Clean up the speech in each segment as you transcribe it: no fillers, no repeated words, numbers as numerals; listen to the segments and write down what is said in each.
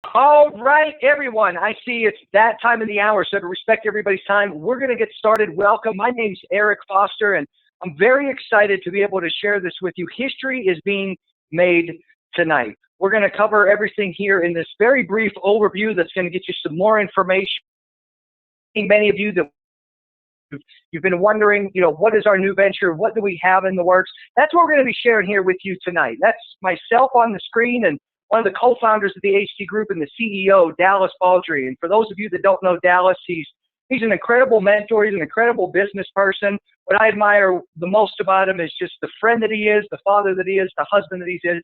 All right, everyone. I see it's that time of the hour, so to respect everybody's time, we're going to get started. Welcome. My name's Eric Foster, and I'm very excited to be able to share this with you. History is being made tonight. We're going to cover everything here in this very brief overview that's going to get you some more information. Many of you that you've been wondering, what is our new venture? What do we have in the works? That's what we're going to be sharing here with you tonight. That's myself on the screen and one of the co-founders of the HT Group and the CEO, Dallas Baldry. And for those of you that don't know Dallas, he's an incredible mentor. He's an incredible business person. What I admire the most about him is just the friend that he is, the father that he is, the husband that he is.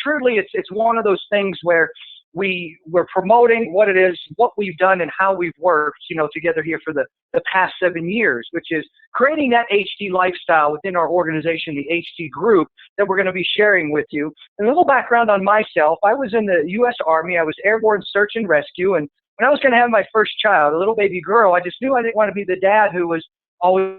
Truly, it's one of those things where we're promoting what it is, what we've done, and how we've worked, together here for the past 7 years, which is creating that HD lifestyle within our organization, the HT Group, that we're going to be sharing with you. And a little background on myself: I was in the U.S. Army. I was airborne search and rescue, and when I was going to have my first child, a little baby girl, I just knew I didn't want to be the dad who was always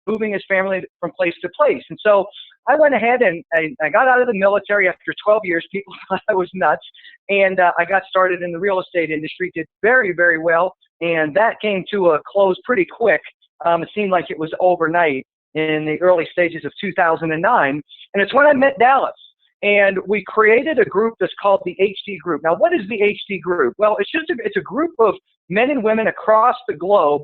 moving his family from place to place. And so I went ahead and I got out of the military after 12 years. People thought I was nuts. And I got started in the real estate industry, did very, very well. And that came to a close pretty quick. It seemed like it was overnight in the early stages of 2009. And it's when I met Dallas. And we created a group that's called the HT Group. Now, what is the HT Group? Well, it's a group of men and women across the globe,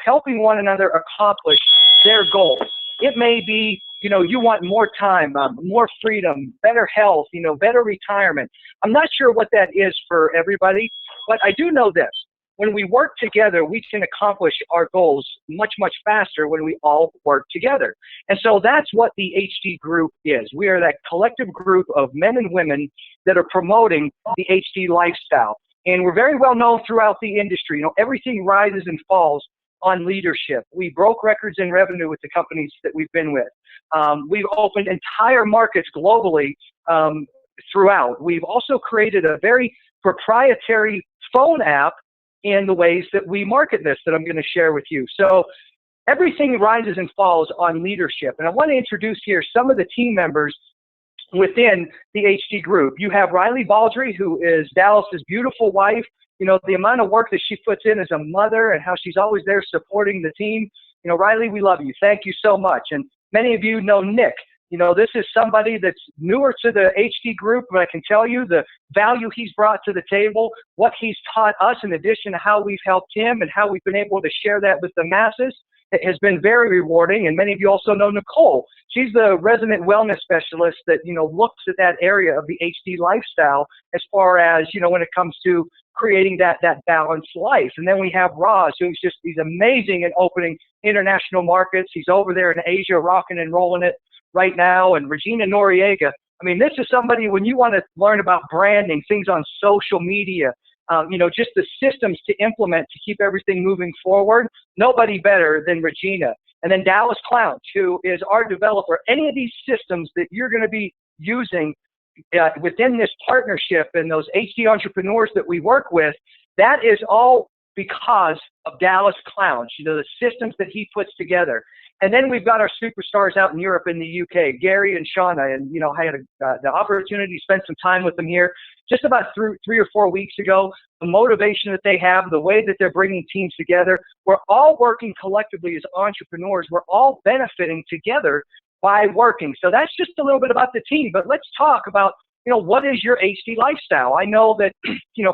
helping one another accomplish their goals. It may be, you want more time, more freedom, better health, better retirement. I'm not sure what that is for everybody, but I do know this. When we work together, we can accomplish our goals much, much faster when we all work together. And so that's what the HT Group is. We are that collective group of men and women that are promoting the HT lifestyle. And we're very well known throughout the industry. Everything rises and falls on leadership. We broke records in revenue with the companies that we've been with. We've opened entire markets globally throughout. We've also created a very proprietary phone app in the ways that we market this that I'm going to share with you. So everything rises and falls on leadership. And I want to introduce here some of the team members within the HT Group. You have Riley Baldry, who is Dallas's beautiful wife. The amount of work that she puts in as a mother and how she's always there supporting the team. Riley, we love you. Thank you so much. And many of you know Nick. This is somebody that's newer to the HT Group, but I can tell you the value he's brought to the table, what he's taught us in addition to how we've helped him and how we've been able to share that with the masses. It has been very rewarding. And many of you also know Nicole. She's the resident wellness specialist that, looks at that area of the HD lifestyle as far as, when it comes to creating that balanced life. And then we have Roz, he's amazing at opening international markets. He's over there in Asia, rocking and rolling it right now. And Regina Noriega. This is somebody, when you want to learn about branding, things on social media, just the systems to implement to keep everything moving forward, nobody better than Regina. And then Dallas Clounch, who is our developer. Any of these systems that you're going to be using within this partnership and those HD entrepreneurs that we work with, that is all because of Dallas Clounch, the systems that he puts together. And then we've got our superstars out in Europe and the UK, Gary and Shauna. And, I had the opportunity to spend some time with them here just about 3 or 4 weeks ago. The motivation that they have, the way that they're bringing teams together. We're all working collectively as entrepreneurs. We're all benefiting together by working. So that's just a little bit about the team. But let's talk about, what is your HD lifestyle? I know that,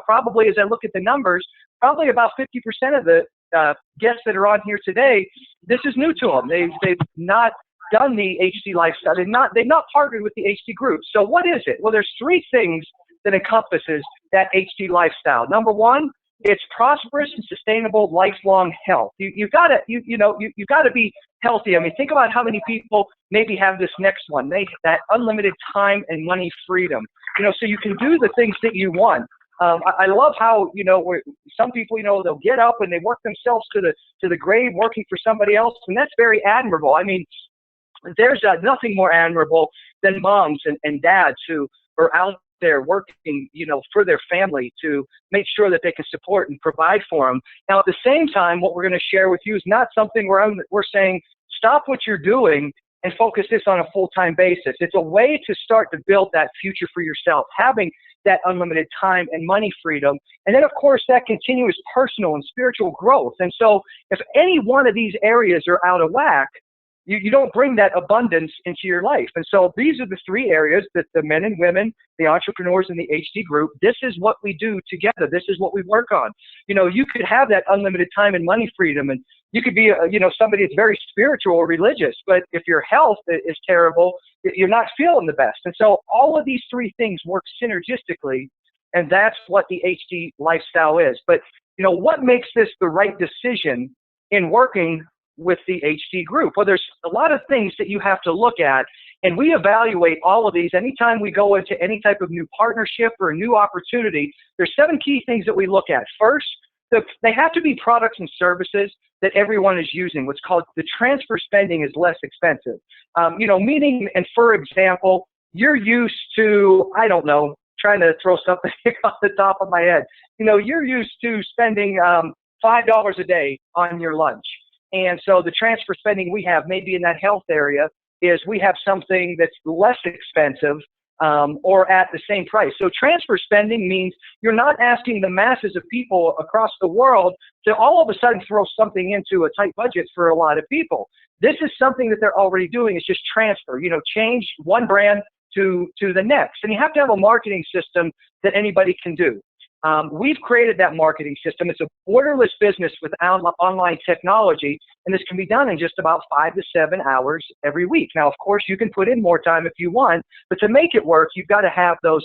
probably as I look at the numbers, probably about 50% of the guests that are on here today, this is new to them. They've not done the HD lifestyle. They've not partnered with the HD Group. So what is it? Well, there's 3 things that encompasses that HD lifestyle. Number 1, it's prosperous and sustainable lifelong health. You've got to be healthy. Think about how many people maybe have this next one. That unlimited time and money freedom. So you can do the things that you want. I love how, where some people, they'll get up and they work themselves to the grave working for somebody else, and that's very admirable. There's nothing more admirable than moms and dads who are out there working, for their family to make sure that they can support and provide for them. Now, at the same time, what we're going to share with you is not something where we're saying, stop what you're doing and focus this on a full-time basis. It's a way to start to build that future for yourself, having that unlimited time and money freedom. And then, of course, that continuous personal and spiritual growth. And so if any one of these areas are out of whack, you don't bring that abundance into your life. And so these are the three areas that the men and women, the entrepreneurs in the HD group, this is what we do together. This is what we work on. You know, you could have that unlimited time and money freedom, and you could be, somebody that's very spiritual or religious, but if your health is terrible, you're not feeling the best. And so all of these three things work synergistically, and that's what the HD lifestyle is. But, what makes this the right decision in working with the HD group? Well, there's a lot of things that you have to look at, and we evaluate all of these anytime we go into any type of new partnership or a new opportunity. There's 7 key things that we look at. First, they have to be products and services that everyone is using. What's called the transfer spending is less expensive. Meaning, and for example, you're used to, I don't know, trying to throw something off the top of my head. You're used to spending $5 a day on your lunch. And so the transfer spending we have, maybe in that health area, is we have something that's less expensive or at the same price. So transfer spending means you're not asking the masses of people across the world to all of a sudden throw something into a tight budget for a lot of people. This is something that they're already doing. It's just transfer, change one brand to the next. And you have to have a marketing system that anybody can do. We've created that marketing system. It's a borderless business with online technology, and this can be done in just about 5 to 7 hours every week. Now, of course, you can put in more time if you want, but to make it work, you've got to have those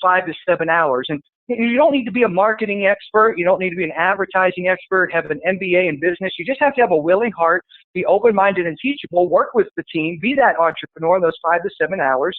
5 to 7 hours. And you don't need to be a marketing expert. You don't need to be an advertising expert, have an MBA in business. You just have to have a willing heart, be open-minded and teachable, work with the team, be that entrepreneur those 5 to 7 hours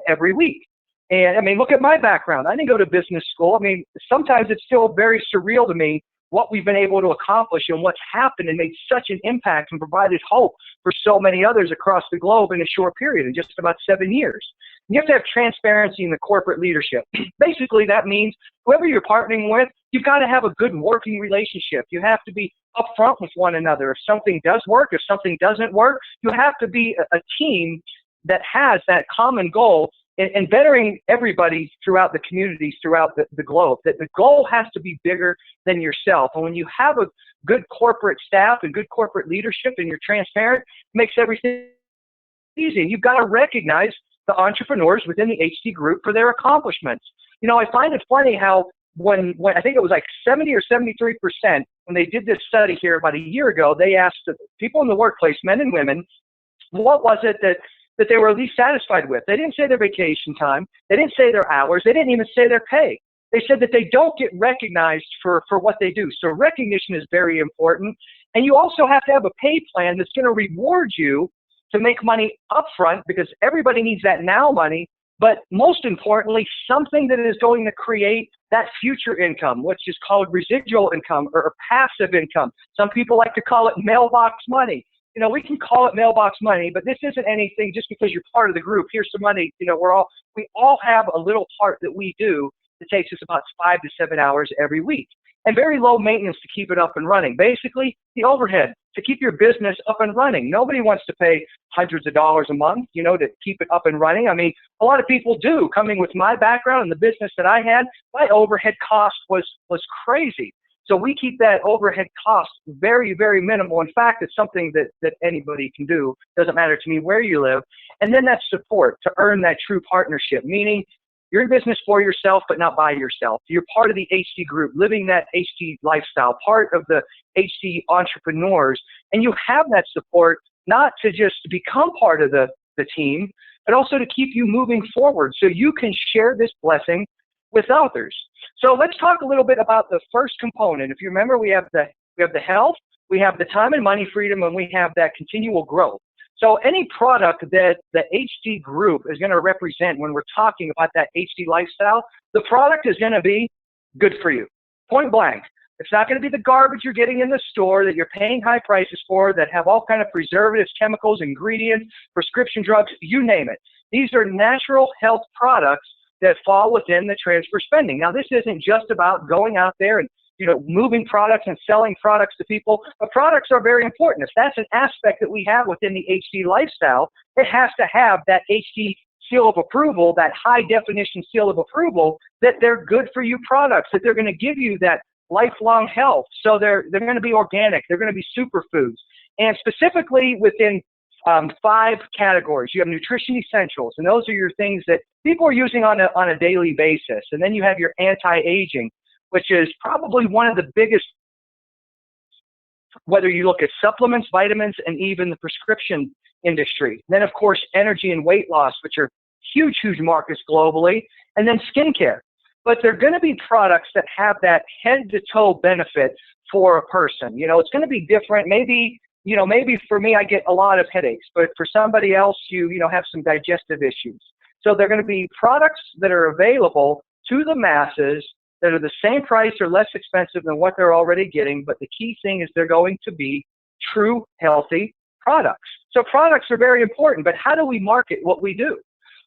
every week. And look at my background. I didn't go to business school. Sometimes it's still very surreal to me what we've been able to accomplish and what's happened and made such an impact and provided hope for so many others across the globe in a short period, in just about 7 years. And you have to have transparency in the corporate leadership. Basically, that means whoever you're partnering with, you've got to have a good working relationship. You have to be upfront with one another. If something does work, if something doesn't work, you have to be a team that has that common goal and bettering everybody throughout the communities, throughout the globe. That the goal has to be bigger than yourself. And when you have a good corporate staff and good corporate leadership and you're transparent, it makes everything easy. And you've got to recognize the entrepreneurs within the HD group for their accomplishments. I find it funny how when I think it was like 70 or 73%, when they did this study here about a year ago, they asked the people in the workplace, men and women, what was it that they were least satisfied with. They didn't say their vacation time. They didn't say their hours. They didn't even say their pay. They said that they don't get recognized for what they do. So recognition is very important. And you also have to have a pay plan that's going to reward you to make money upfront, because everybody needs that now money. But most importantly, something that is going to create that future income, which is called residual income or passive income. Some people like to call it mailbox money. We can call it mailbox money, but this isn't anything just because you're part of the group. Here's some money. We all have a little part that we do that takes us about 5 to 7 hours every week, and very low maintenance to keep it up and running. Basically, the overhead to keep your business up and running. Nobody wants to pay hundreds of dollars a month, to keep it up and running. A lot of people do. Coming with my background and the business that I had, my overhead cost was crazy. So we keep that overhead cost very, very minimal. In fact, it's something that anybody can do. Doesn't matter to me where you live. And then that support to earn that true partnership, meaning you're in business for yourself, but not by yourself. You're part of the HD group, living that HD lifestyle, part of the HD entrepreneurs. And you have that support not to just become part of the team, but also to keep you moving forward so you can share this blessing with others. So let's talk a little bit about the first component. If you remember, we have the health, we have the time and money freedom, and we have that continual growth. So any product that the HD group is going to represent when we're talking about that HD lifestyle, the product is going to be good for you, point blank. It's not going to be the garbage you're getting in the store that you're paying high prices for, that have all kind of preservatives, chemicals, ingredients, prescription drugs, you name it. These are natural health products that fall within the transfer spending. Now, this isn't just about going out there and moving products and selling products to people. But products are very important. If that's an aspect that we have within the HD lifestyle, it has to have that HD seal of approval, that high definition seal of approval, that they're good for you products, that they're going to give you that lifelong health. So they're going to be organic. They're going to be superfoods. And specifically within 5 categories, you have nutrition essentials, and those are your things that people are using on a daily basis. And then you have your anti-aging, which is probably one of the biggest, whether you look at supplements, vitamins, and even the prescription industry. Then, of course, energy and weight loss, which are huge, huge markets globally. And then skincare. But they're going to be products that have that head-to-toe benefit for a person. It's going to be different. Maybe for me, I get a lot of headaches, but for somebody else, you have some digestive issues. So they're going to be products that are available to the masses that are the same price or less expensive than what they're already getting. But the key thing is they're going to be true, healthy products. So products are very important, but how do we market what we do?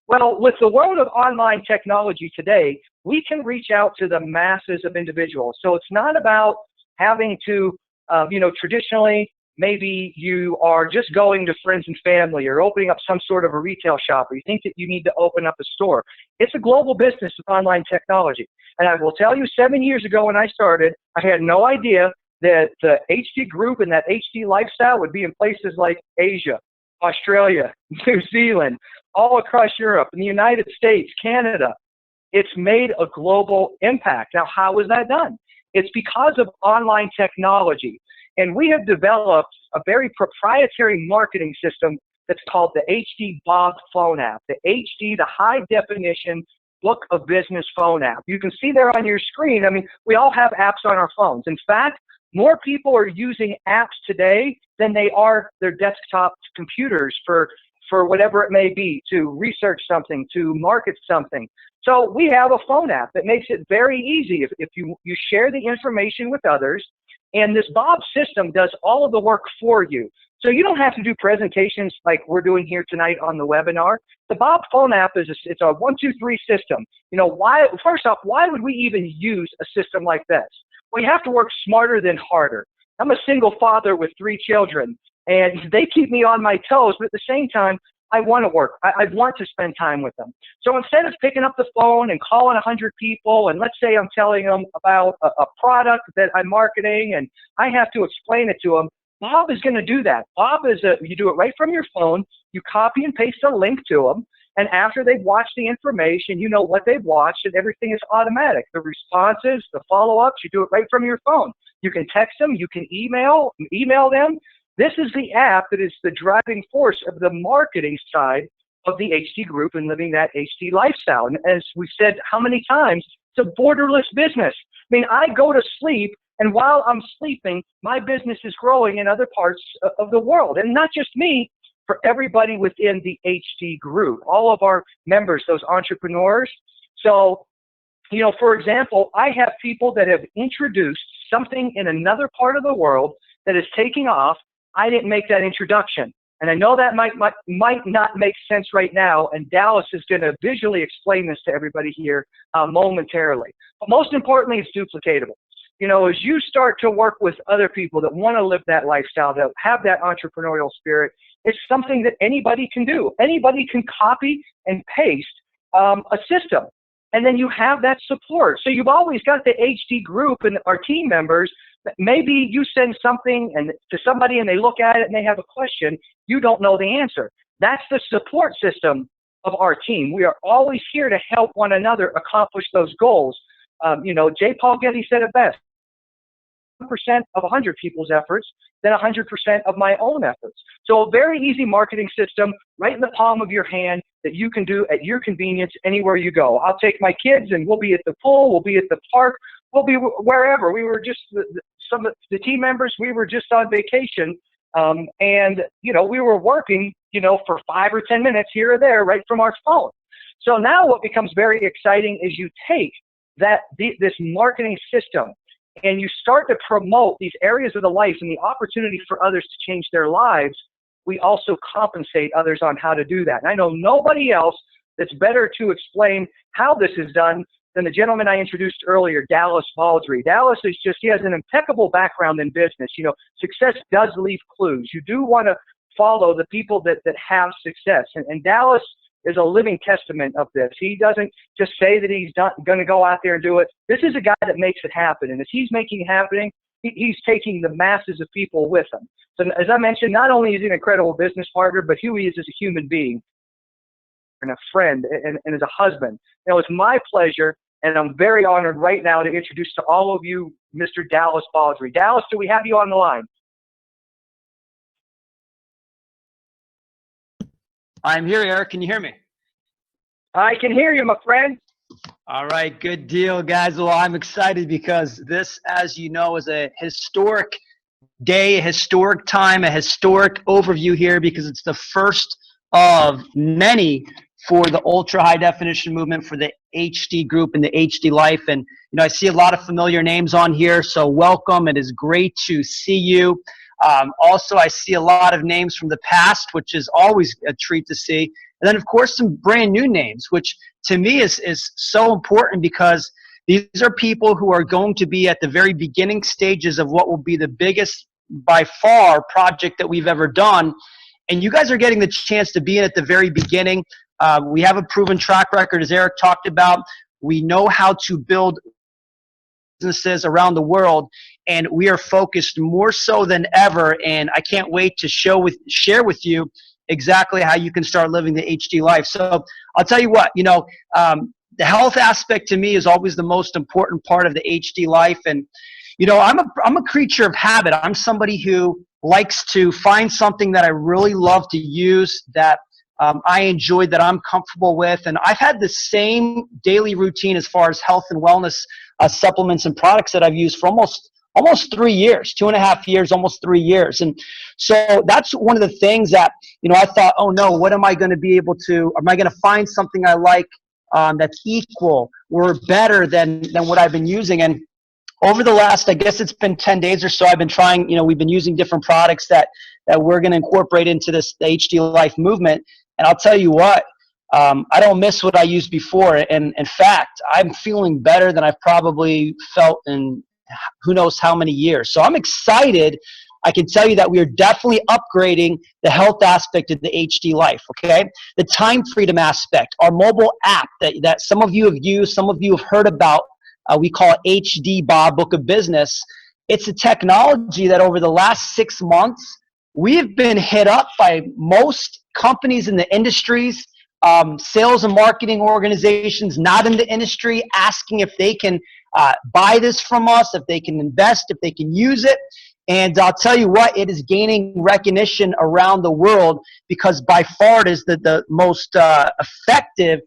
Well, with the world of online technology today, we can reach out to the masses of individuals. So it's not about having to, traditionally, maybe you are just going to friends and family or opening up some sort of a retail shop, or you think that you need to open up a store. It's a global business with online technology. And I will tell you, 7 years ago when I started, I had no idea that the HD group and that HD lifestyle would be in places like Asia, Australia, New Zealand, all across Europe, in the United States, Canada. It's made a global impact. Now, how was that done? It's because of online technology. And we have developed a very proprietary marketing system that's called the HD Bob phone app, the HD, the high definition book of business phone app. You can see there on your screen, we all have apps on our phones. In fact, more people are using apps today than they are their desktop computers for whatever it may be, to research something, to market something. So we have a phone app that makes it very easy if you share the information with others. And this Bob system does all of the work for you. So you don't have to do presentations like we're doing here tonight on the webinar. The Bob phone app it's a 1, 2, 3 system. First off, why would we even use a system like this? Well, you have to work smarter than harder. I'm a single father with 3 children, and they keep me on my toes, but at the same time, I want to work. I want to spend time with them. So instead of picking up the phone and calling 100 people, and let's say I'm telling them about a product that I'm marketing and I have to explain it to them, Bob is going to do that. Bob you do it right from your phone. You copy and paste a link to them. And after they've watched the information, you know what they've watched, and everything is automatic. The responses, the follow-ups, you do it right from your phone. You can text them. You can email them. This is the app that is the driving force of the marketing side of the HD group and living that HD lifestyle. And as we said how many times, it's a borderless business. I go to sleep, and while I'm sleeping, my business is growing in other parts of the world. And not just me, for everybody within the HD group, all of our members, those entrepreneurs. So, for example, I have people that have introduced something in another part of the world that is taking off. I didn't make that introduction. And I know that might not make sense right now, and Dallas is going to visually explain this to everybody here momentarily. But most importantly, it's duplicatable. As you start to work with other people that want to live that lifestyle, that have that entrepreneurial spirit, it's something that anybody can do. Anybody can copy and paste a system, and then you have that support. So you've always got the HD group and our team members. Maybe you send something to somebody and they look at it and they have a question. You don't know the answer. That's the support system of our team. We are always here to help one another accomplish those goals. J. Paul Getty said it best. 1% of 100 people's efforts than 100% of my own efforts. So a very easy marketing system right in the palm of your hand that you can do at your convenience anywhere you go. I'll take my kids and we'll be at the pool, we'll be at the park, we'll be wherever. We were just, some of the team members, we were just on vacation and, we were working, for 5 or 10 minutes here or there right from our phone. So now what becomes very exciting is you take this marketing system and you start to promote these areas of the life and the opportunity for others to change their lives. We also compensate others on how to do that. And I know nobody else that's better to explain how this is done than the gentleman I introduced earlier, Dallas Baldry. Dallas is just, he has an impeccable background in business. You know, success does leave clues. You do want to follow the people that have success. And Dallas is a living testament of this. He doesn't just say that he's going to go out there and do it. This is a guy that makes it happen. And as he's making it happen, he's taking the masses of people with him. So as I mentioned, not only is he an incredible business partner, but who he is as a human being and a friend and as a husband. You know, it's my pleasure, and I'm very honored right now to introduce to all of you Mr. Dallas Baldry. Dallas, do we have you on the line? I'm here, Eric. Can you hear me? I can hear you, my friend. All right, good deal, guys. Well, I'm excited because this, as you know, is a historic day, a historic time, a historic overview here because it's the first of many for the ultra high definition movement for the HD group and the HD life. And, you know, I see a lot of familiar names on here, so welcome. It is great to see you. Also, I see a lot of names from the past, which is always a treat to see. And then, of course, some brand new names, which to me is so important because these are people who are going to be at the very beginning stages of what will be the biggest, by far, project that we've ever done. And you guys are getting the chance to be in at the very beginning. We have a proven track record, as Eric talked about. We know how to build businesses around the world, and we are focused more so than ever. And I can't wait to share with you exactly how you can start living the HD life. So I'll tell you what, you know, the health aspect to me is always the most important part of the HD life. And, you know, I'm a creature of habit. I'm somebody who likes to find something that I really love to use, that I enjoy, that I'm comfortable with. And I've had the same daily routine as far as health and wellness supplements and products that I've used for almost 3 years, 2.5 years, almost 3 years. And so that's one of the things that, you know, I thought, oh no, what am I going to be able to, am I going to find something I like that's equal or better than what I've been using? And over the last, I guess it's been 10 days or so, I've been trying, you know, we've been using different products that we're going to incorporate into the HD life movement. And I'll tell you what, I don't miss what I used before. And in fact, I'm feeling better than I've probably felt in who knows how many years. So I'm excited. I can tell you that we are definitely upgrading the health aspect of the HD life, okay? The time freedom aspect, our mobile app that some of you have used, some of you have heard about, we call it HD Bob Book of Business. It's a technology that over the last 6 months, we've been hit up by most companies in the industries, sales and marketing organizations not in the industry, asking if they can buy this from us, if they can invest, if they can use it. And I'll tell you what, it is gaining recognition around the world because by far it is the most effective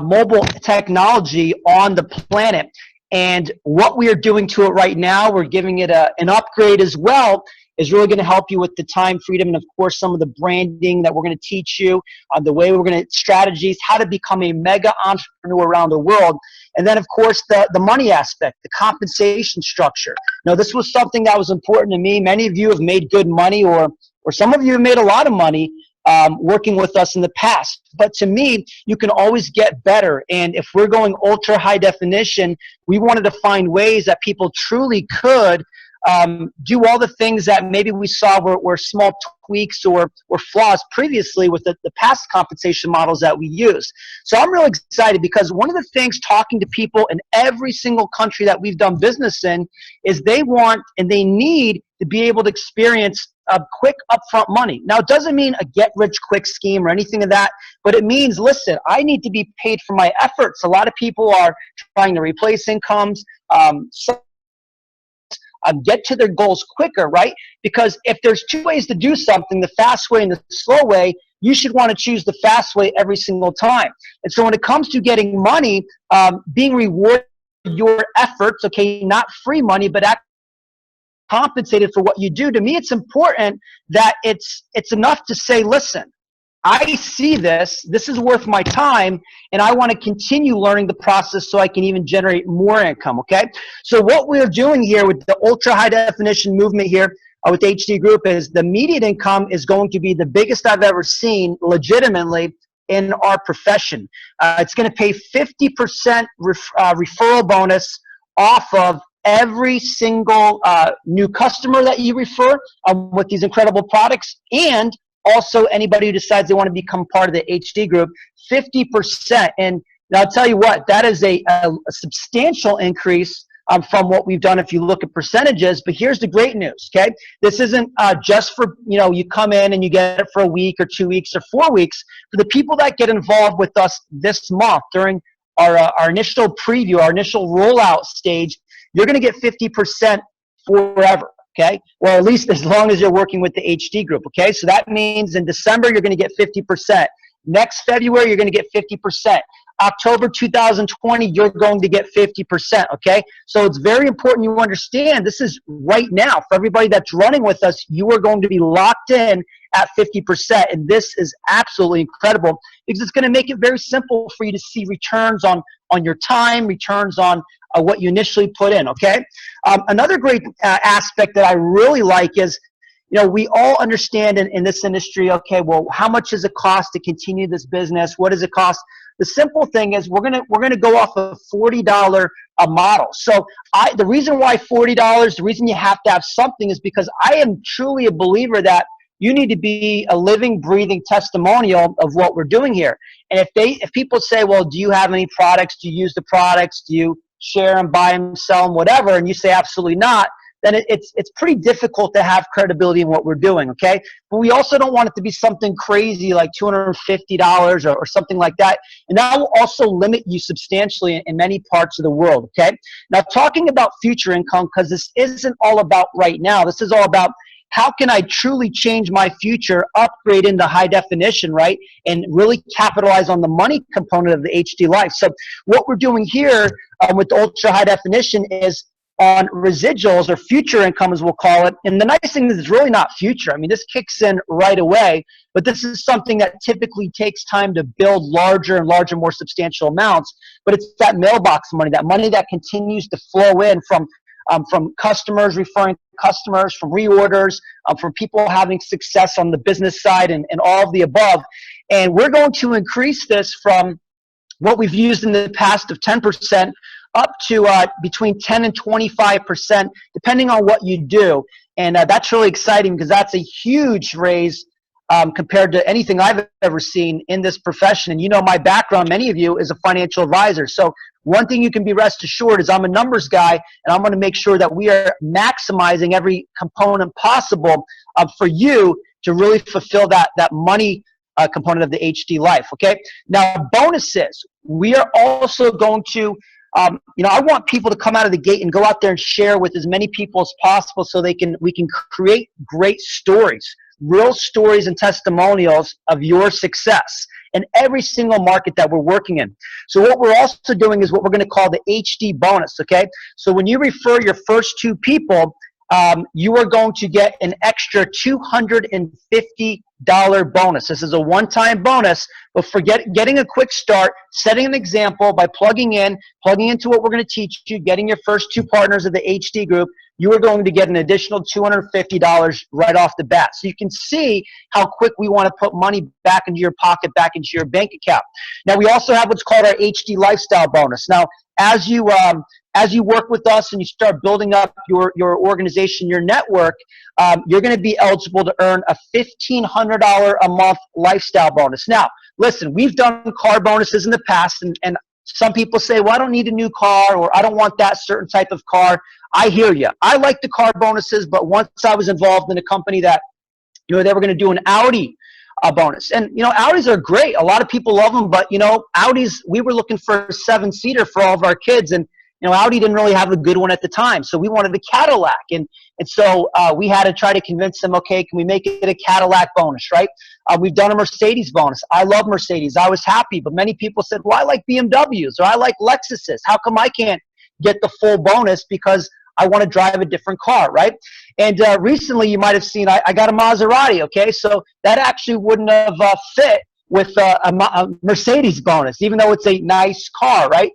mobile technology on the planet. And what we are doing to it right now, we're giving it an upgrade as well, is really going to help you with the time freedom and, of course, some of the branding that we're going to teach you, the way we're going to strategies, how to become a mega entrepreneur around the world. And then, of course, the money aspect, the compensation structure. Now, this was something that was important to me. Many of you have made good money, or some of you have made a lot of money working with us in the past. But to me, you can always get better. And if we're going ultra high definition, we wanted to find ways that people truly could do all the things that maybe we saw were small tweaks or flaws previously with the past compensation models that we used. So I'm really excited because one of the things talking to people in every single country that we've done business in is they want and they need to be able to experience quick upfront money. Now, it doesn't mean a get-rich-quick scheme or anything of that, but it means, listen, I need to be paid for my efforts. A lot of people are trying to replace incomes, get to their goals quicker, right? Because if there's two ways to do something, the fast way and the slow way, you should want to choose the fast way every single time. And so when it comes to getting money, being rewarded for your efforts, okay, not free money, but compensated for what you do, to me it's important that it's enough to say, listen, I see this is worth my time, and I want to continue learning the process so I can even generate more income, okay? So what we're doing here with the ultra high definition movement here with HD Group is the immediate income is going to be the biggest I've ever seen legitimately in our profession. It's going to pay 50% referral bonus off of every single new customer that you refer with these incredible products, and also anybody who decides they want to become part of the HD group, 50%. And I'll tell you what, that is a substantial increase from what we've done if you look at percentages. But here's the great news, okay? This isn't just for, you come in and you get it for a week or 2 weeks or 4 weeks. For the people that get involved with us this month during our initial preview, our initial rollout stage, you're going to get 50% forever, okay? Or at least as long as you're working with the HD group, okay? So that means in December, you're going to get 50%. Next February, you're going to get 50%. October 2020, you're going to get 50%, okay? So it's very important you understand this is right now. For everybody that's running with us, you are going to be locked in at 50%, and this is absolutely incredible because it's going to make it very simple for you to see returns on your time, returns on what you initially put in, okay? Another great aspect that I really like is, we all understand in this industry, okay, well, how much does it cost to continue this business? What does it cost? The simple thing is we're gonna go off of $40 a model. So the reason why $40, the reason you have to have something is because I am truly a believer that you need to be a living, breathing testimonial of what we're doing here. And if people say, well, do you have any products? Do you use the products? Do you share them, buy them, sell them, whatever? And you say absolutely not, then it's pretty difficult to have credibility in what we're doing, okay? But we also don't want it to be something crazy like $250 or something like that. And that will also limit you substantially in many parts of the world, okay? Now, talking about future income, because this isn't all about right now. This is all about how can I truly change my future, upgrade into high definition, right? And really capitalize on the money component of the HD life. So what we're doing here with ultra high definition is on residuals or future income, as we'll call it. And the nice thing is it's really not future. I mean, this kicks in right away, but this is something that typically takes time to build larger and larger, more substantial amounts. But it's that mailbox money, that money that continues to flow in from customers referring customers, from reorders, from people having success on the business side, and all of the above. And we're going to increase this from what we've used in the past of 10% up to between 10 and 25%, depending on what you do. And that's really exciting because that's a huge raise compared to anything I've ever seen in this profession. And my background, many of you, is a financial advisor. So one thing you can be rest assured is I'm a numbers guy, and I'm going to make sure that we are maximizing every component possible for you to really fulfill that money component of the HD life, okay? Now, bonuses. We are also going to I want people to come out of the gate and go out there and share with as many people as possible so we can create great stories, real stories and testimonials of your success in every single market that we're working in. So what we're also doing is what we're going to call the HD bonus, okay? So when you refer your first 2 people, you are going to get an extra $250 bonus. This is a one-time bonus, but for getting a quick start, setting an example by plugging into what we're going to teach you, getting your first 2 partners of the HD group, you are going to get an additional $250 right off the bat. So you can see how quick we want to put money back into your pocket, back into your bank account. Now, we also have what's called our HD lifestyle bonus. Now, as you work with us and you start building up your organization, your network, you're going to be eligible to earn a $1,500 a month lifestyle bonus. Now, listen, we've done car bonuses in the past, and some people say, well, I don't need a new car, or I don't want that certain type of car. I hear you. I like the car bonuses, but once I was involved in a company that, they were going to do an Audi bonus. And, Audis are great. A lot of people love them, but, Audis, we were looking for a 7-seater for all of our kids, and Audi didn't really have a good one at the time, so we wanted a Cadillac, and so we had to try to convince them, okay, can we make it a Cadillac bonus, right? We've done a Mercedes bonus. I love Mercedes. I was happy, but many people said, well, I like BMWs, or I like Lexuses. How come I can't get the full bonus because I want to drive a different car, right? And recently, you might have seen, I got a Maserati, okay? So that actually wouldn't have fit with a Mercedes bonus, even though it's a nice car, right?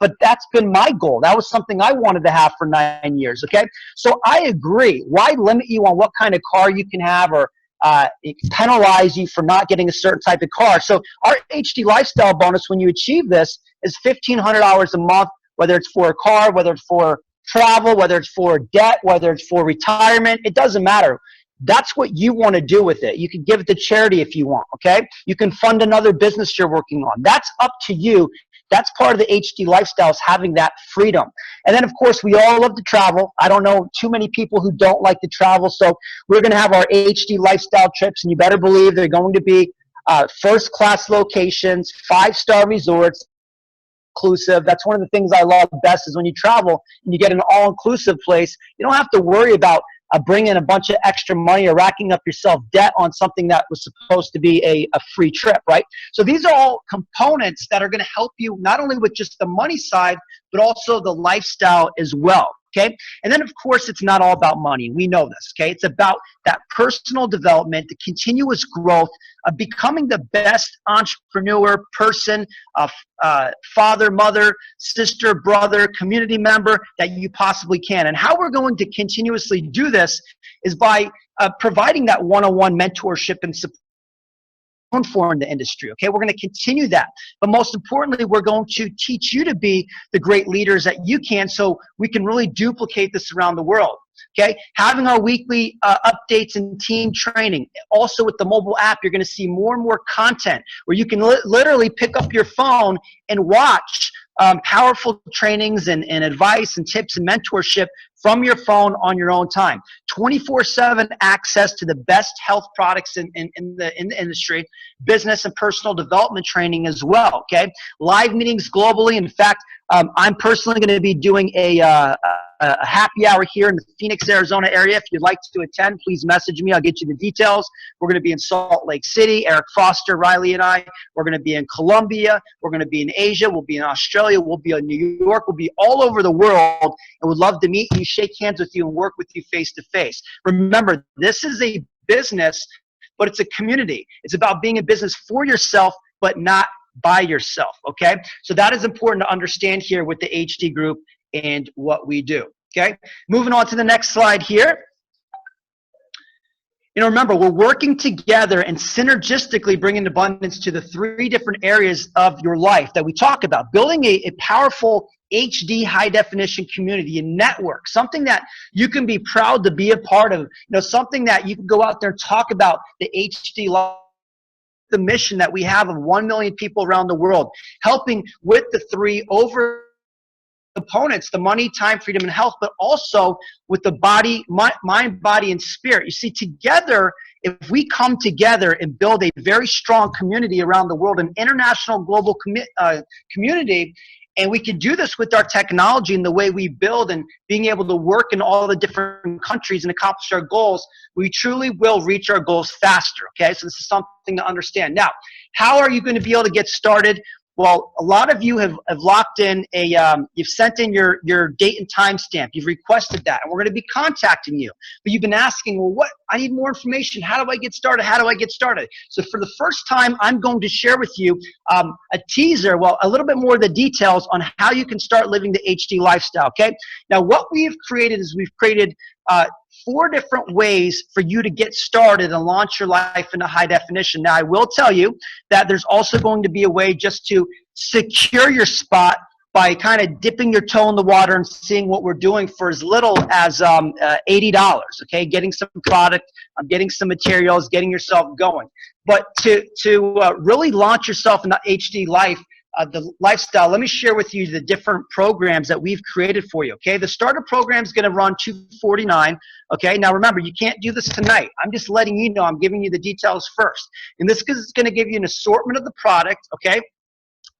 But that's been my goal. That was something I wanted to have for 9 years, okay? So I agree. Why limit you on what kind of car you can have, or it can penalize you for not getting a certain type of car. So our HD lifestyle bonus, when you achieve this, is $1,500 a month, whether it's for a car, whether it's for travel, whether it's for debt, whether it's for retirement. It doesn't matter. That's what you want to do with it. You can give it to charity if you want, okay? You can fund another business you're working on. That's up to you. That's part of the HD lifestyle, is having that freedom. And then, of course, we all love to travel. I don't know too many people who don't like to travel. So we're going to have our HD lifestyle trips, and you better believe they're going to be first-class locations, 5-star resorts, inclusive. That's one of the things I love best, is when you travel and you get an all-inclusive place, you don't have to worry about bringing a bunch of extra money or racking up yourself debt on something that was supposed to be a free trip, right? So these are all components that are going to help you not only with just the money side, but also the lifestyle as well. Okay. And then, of course, it's not all about money. We know this. Okay. It's about that personal development, the continuous growth of becoming the best entrepreneur, person, father, mother, sister, brother, community member that you possibly can. And how we're going to continuously do this is by providing that one-on-one mentorship and support for in the industry. Okay, we're going to continue that, but most importantly, we're going to teach you to be the great leaders that you can, so we can really duplicate this around the world. Okay, having our weekly updates and team training. Also with the mobile app, you're going to see more and more content where you can literally pick up your phone and watch powerful trainings and advice and tips and mentorship from your phone on your own time. 24/7 access to the best health products in the industry, business and personal development training as well. Okay, live meetings globally. In fact, I'm personally going to be doing a happy hour here in the Phoenix, Arizona area. If you'd like to attend, please message me. I'll get you the details. We're going to be in Salt Lake City. Eric Foster, Riley, and I. We're going to be in Colombia. We're going to be in Asia. We'll be in Australia. We'll be in New York. We'll be all over the world, and would love to meet you, shake hands with you, and work with you face to face. Remember, this is a business, but it's a community. It's about being a business for yourself, but not by yourself, okay? So that is important to understand here with the HD group and what we do, okay? Moving on to the next slide here. You know, remember, we're working together and synergistically bringing abundance to the 3 different areas of your life that we talk about. Building a powerful HD high definition community, a network, something that you can be proud to be a part of, you know, something that you can go out there and talk about the HD life, the mission that we have of 1 million people around the world, helping with the 3 over components, the money, time, freedom, and health, but also with the body, mind, body, and spirit. You see, together, if we come together and build a very strong community around the world, an international global community, and we can do this with our technology and the way we build and being able to work in all the different countries and accomplish our goals, we truly will reach our goals faster, okay? So this is something to understand. Now, how are you going to be able to get started? Well, a lot of you have locked in you've sent in your date and time stamp. You've requested that, and we're going to be contacting you. But you've been asking, well, I need more information. How do I get started? How do I get started? So for the first time, I'm going to share with you a teaser, well, a little bit more of the details on how you can start living the HD lifestyle, okay? Now, what we've created is we've created 4 different ways for you to get started and launch your life into high definition. Now, I will tell you that there's also going to be a way just to secure your spot by kind of dipping your toe in the water and seeing what we're doing for as little as $80, okay? Getting some product, getting some materials, getting yourself going. But to really launch yourself in the HD life, the lifestyle, let me share with you the different programs that we've created for you, okay? The starter program is going to run $249, okay? Now remember, you can't do this tonight. I'm just letting you know. I'm giving you the details first. And this is going to give you an assortment of the product, okay?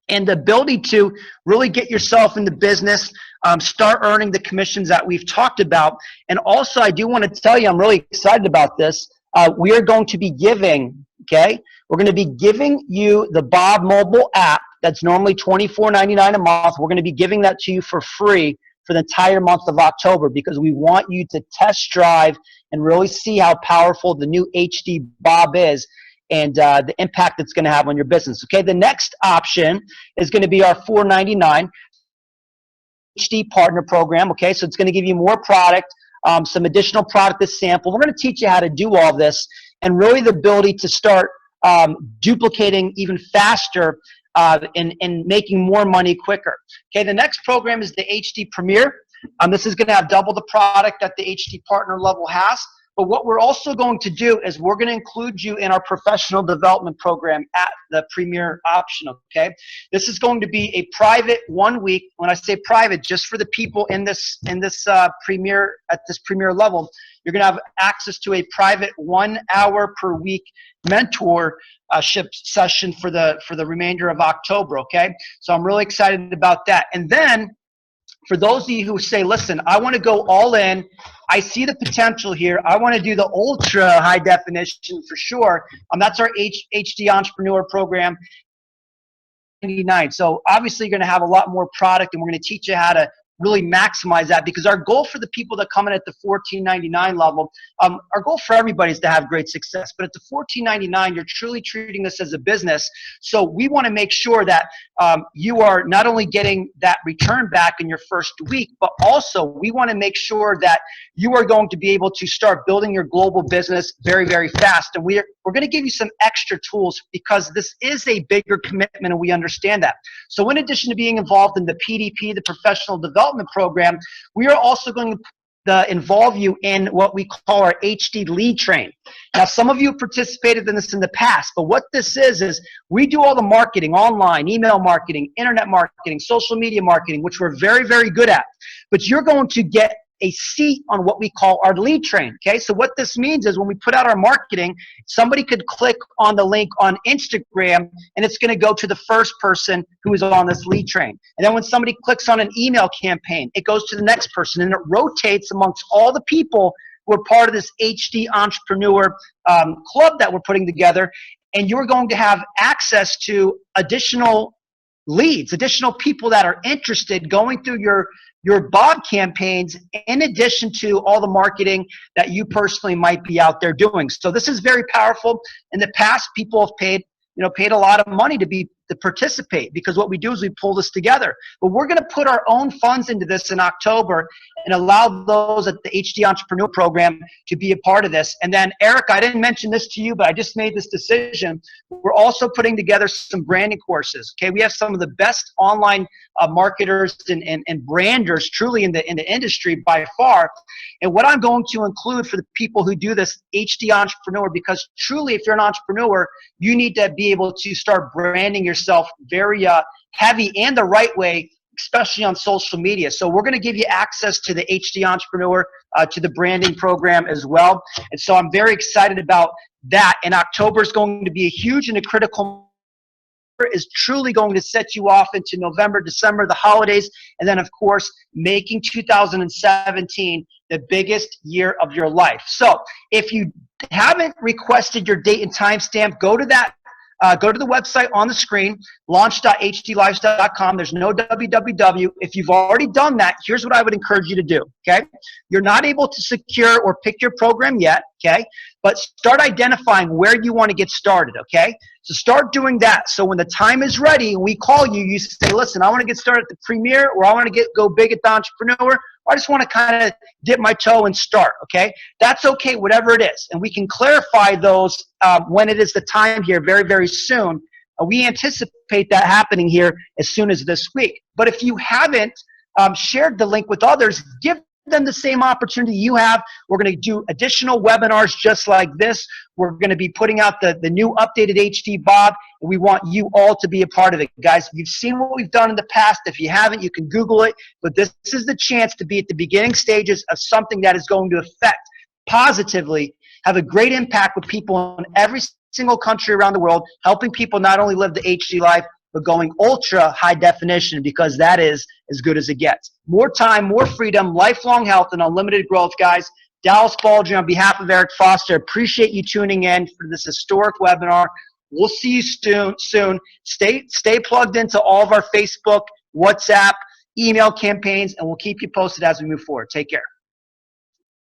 And the ability to really get yourself in the business, start earning the commissions that we've talked about. And also, I do want to tell you, I'm really excited about this. We are going to be giving, okay? We're going to be giving you the Bob mobile app that's normally $24.99 a month. We're going to be giving that to you for free for the entire month of October, because we want you to test drive and really see how powerful the new HD Bob is and the impact it's going to have on your business. Okay, the next option is going to be our $4.99 HD partner program. Okay, so it's going to give you more product, some additional product to sample. We're going to teach you how to do all this. and really the ability to start duplicating even faster and making more money quicker. Okay, the next program is the HD Premier. This is going to have double the product that the HD Partner level has. But what we're also going to do is we're going to include you in our professional development program at the Premier option, okay? This is going to be a private 1 week. When I say private, just for the people in this Premier, at this Premier level, you're going to have access to a private 1 hour per week mentorship session for the remainder of October, okay? So I'm really excited about that. And then for those of you who say, listen, I want to go all in, I see the potential here, I want to do the ultra high definition for sure, that's our HD Entrepreneur program, 99. So obviously you're going to have a lot more product, and we're going to teach you how to really maximize that, because our goal for the people that come in at the $14.99 level, our goal for everybody is to have great success. But at the $14.99, you're truly treating this as a business. So we want to make sure that you are not only getting that return back in your first week, but also we want to make sure that you are going to be able to start building your global business very, very fast. And we're going to give you some extra tools, because this is a bigger commitment, and we understand that. So in addition to being involved in the PDP, the Professional Development Program, we are also going to involve you in what we call our HD Lead Train. Now, some of you have participated in this in the past, but what this is we do all the marketing, online, email marketing, internet marketing, social media marketing, which we're very, very good at. But you're going to get a seat on what we call our lead train, okay? So what this means is when we put out our marketing, somebody could click on the link on Instagram, and it's going to go to the first person who is on this lead train. And then when somebody clicks on an email campaign, it goes to the next person, and it rotates amongst all the people who are part of this HD Entrepreneur club that we're putting together, and you're going to have access to additional leads, additional people that are interested going through your Bob campaigns, in addition to all the marketing that you personally might be out there doing. So this is very powerful. In the past, people have paid a lot of money to participate, because what we do is we pull this together. But we're going to put our own funds into this in October and allow those at the HD Entrepreneur program to be a part of this. And then, Eric, I didn't mention this to you, but I just made this decision. We're also putting together some branding courses. Okay, we have some of the best online marketers and branders truly in the industry by far. And what I'm going to include for the people who do this HD Entrepreneur, because truly, if you're an entrepreneur, you need to be able to start branding yourself very heavy and the right way, especially on social media. So we're going to give you access to the HD Entrepreneur, to the branding program as well. And so I'm very excited about that. And October is going to be a huge and a critical, is truly going to set you off into November, December, the holidays, and then of course making 2017 the biggest year of your life. So if you haven't requested your date and timestamp, go to the website on the screen, launch.hdlives.com. There's no www. If you've already done that, here's what I would encourage you to do, okay? You're not able to secure or pick your program yet, okay? But start identifying where you want to get started, okay? So start doing that. So when the time is ready and we call you, you say, listen, I want to get started at the Premier, or I want to go big at the Entrepreneur, or I just want to kind of dip my toe and start, okay? That's okay, whatever it is. And we can clarify those when it is the time here very, very soon. We anticipate that happening here as soon as this week. But if you haven't shared the link with others, give them the same opportunity you have. We're going to do additional webinars just like this. We're going to be putting out the new updated HD Bob, and we want you all to be a part of it. Guys, you've seen what we've done in the past. If you haven't, you can Google it. But this is the chance to be at the beginning stages of something that is going to affect positively, have a great impact with people in every single country around the world, helping people not only live the HD life, but going ultra high definition, because that is as good as it gets. More time, more freedom, lifelong health, and unlimited growth, guys. Dallas Baldry on behalf of Eric Foster. Appreciate you tuning in for this historic webinar. We'll see you soon. Stay plugged into all of our Facebook, WhatsApp, email campaigns, and we'll keep you posted as we move forward. Take care.